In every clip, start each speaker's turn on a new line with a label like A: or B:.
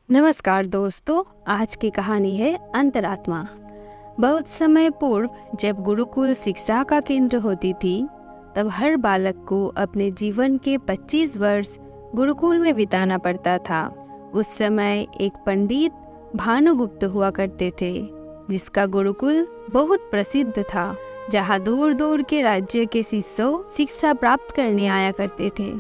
A: नमस्कार दोस्तों, आज की कहानी है अंतरात्मा। बहुत समय पूर्व जब गुरुकुल शिक्षा का केंद्र होती थी, तब हर बालक को अपने जीवन के 25 वर्ष गुरुकुल में बिताना पड़ता था। उस समय एक पंडित भानुगुप्त हुआ करते थे, जिसका गुरुकुल बहुत प्रसिद्ध था, जहाँ दूर दूर के राज्य के शिष्य शिक्षा प्राप्त करने आया करते थे।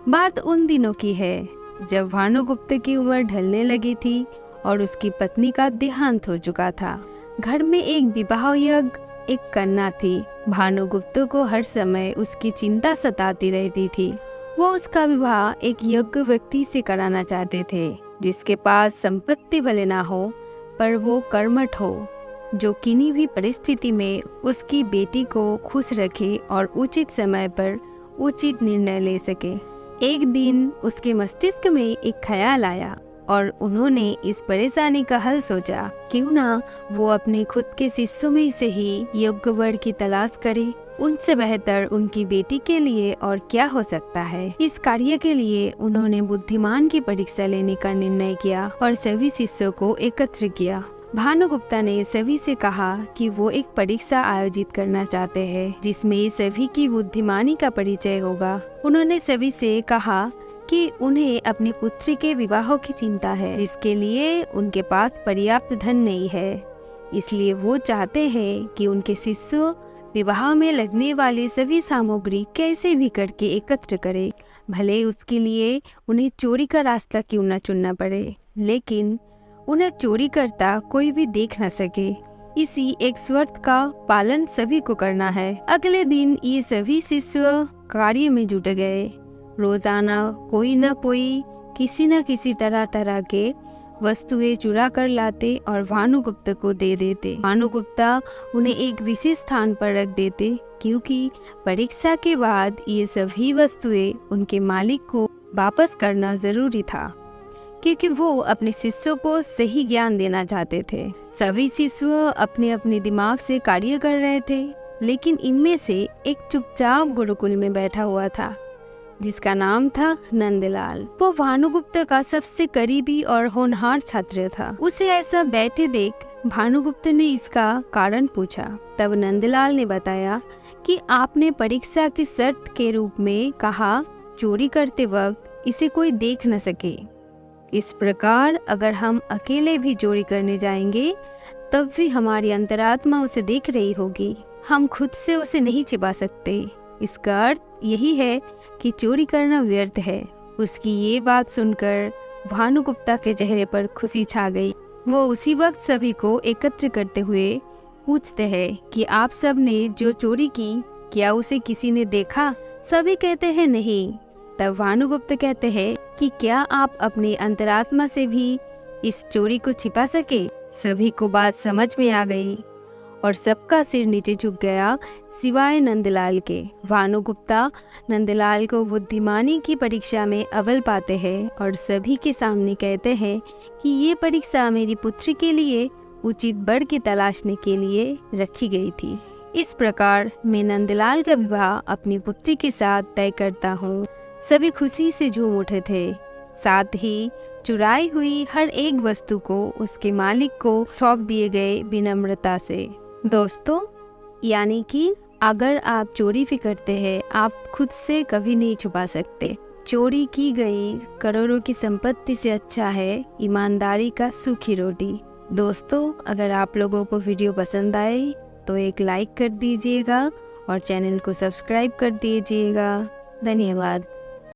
A: बात उन दिनों की है जब भानुगुप्त की उम्र ढलने लगी थी और उसकी पत्नी का देहांत हो चुका था। घर में एक विवाह यज्ञ, एक कन्या थी। भानुगुप्त को हर समय उसकी चिंता सताती रहती थी। वो उसका विवाह एक योग्य व्यक्ति से कराना चाहते थे, जिसके पास संपत्ति भले ना हो, पर वो कर्मठ हो, जो किन्हीं भी परिस्थिति में उसकी बेटी को खुश रखे और उचित समय पर उचित निर्णय ले सके। एक दिन उसके मस्तिष्क में एक ख्याल आया और उन्होंने इस परेशानी का हल सोचा। क्यों ना वो अपने खुद के शिष्यों में से ही योग्य वर की तलाश करे। उनसे बेहतर उनकी बेटी के लिए और क्या हो सकता है। इस कार्य के लिए उन्होंने बुद्धिमान की परीक्षा लेने का निर्णय किया और सभी शिष्यों को एकत्र किया। भानुगुप्ता ने सभी से कहा कि वो एक परीक्षा आयोजित करना चाहते हैं, जिसमें सभी की बुद्धिमानी का परिचय होगा। उन्होंने सभी से कहा कि उन्हें अपनी पुत्री के विवाह की चिंता है, जिसके लिए उनके पास पर्याप्त धन नहीं है। इसलिए वो चाहते हैं कि उनके शिष्य विवाह में लगने वाली सभी सामग्री कैसे भी करके एकत्र करें, भले उसके लिए उन्हें चोरी का रास्ता क्यों न चुनना पड़े, लेकिन उन्हें चोरी करता कोई भी देख न सके। इसी एक शर्त का पालन सभी को करना है। अगले दिन ये सभी शिष्य कार्य में जुट गए। रोजाना कोई न कोई किसी न किसी तरह के वस्तुएं चुरा कर लाते और भानुगुप्त को दे देते। भानुगुप्ता उन्हें एक विशेष स्थान पर रख देते, क्योंकि परीक्षा के बाद ये सभी वस्तुएं उनके मालिक को वापस करना जरूरी था, क्योंकि वो अपने शिष्यों को सही ज्ञान देना चाहते थे। सभी शिष्य अपने अपने दिमाग से कार्य कर रहे थे, लेकिन इनमें से एक चुपचाप गुरुकुल में बैठा हुआ था, जिसका नाम था नंदलाल। वो भानुगुप्त का सबसे करीबी और होनहार छात्र था। उसे ऐसा बैठे देख भानुगुप्त ने इसका कारण पूछा। तब नंदलाल ने बताया कि आपने परीक्षा की शर्त के रूप में कहा, चोरी करते वक्त इसे कोई देख न सके। इस प्रकार अगर हम अकेले भी चोरी करने जाएंगे, तब भी हमारी अंतरात्मा उसे देख रही होगी। हम खुद से उसे नहीं छिपा सकते। इसका अर्थ यही है कि चोरी करना व्यर्थ है। उसकी ये बात सुनकर भानुगुप्ता के चेहरे पर खुशी छा गई। वो उसी वक्त सभी को एकत्र करते हुए पूछते हैं कि आप सब ने जो चोरी की, क्या उसे किसी ने देखा? सभी कहते हैं नहीं। तब भानुगुप्त कहते हैं कि क्या आप अपने अंतरात्मा से भी इस चोरी को छिपा सके? सभी को बात समझ में आ गई और सबका सिर नीचे झुक गया, सिवाय नंदलाल के। भानुगुप्ता नंदलाल को बुद्धिमानी की परीक्षा में अव्वल पाते हैं और सभी के सामने कहते हैं कि ये परीक्षा मेरी पुत्री के लिए उचित वर की तलाशने के लिए रखी गई थी। इस प्रकार मैं नंदलाल का विवाह अपनी पुत्री के साथ तय करता हूँ। सभी खुशी से झूम उठे थे। साथ ही चुराई हुई हर एक वस्तु को उसके मालिक को सौंप दिए गए विनम्रता से। दोस्तों, यानी कि अगर आप चोरी भी करते हैं, आप खुद से कभी नहीं छुपा सकते। चोरी की गई करोड़ों की संपत्ति से अच्छा है ईमानदारी का सूखी रोटी। दोस्तों, अगर आप लोगों को वीडियो पसंद आए तो एक लाइक कर दीजिएगा और चैनल को सब्सक्राइब कर दीजिएगा। धन्यवाद।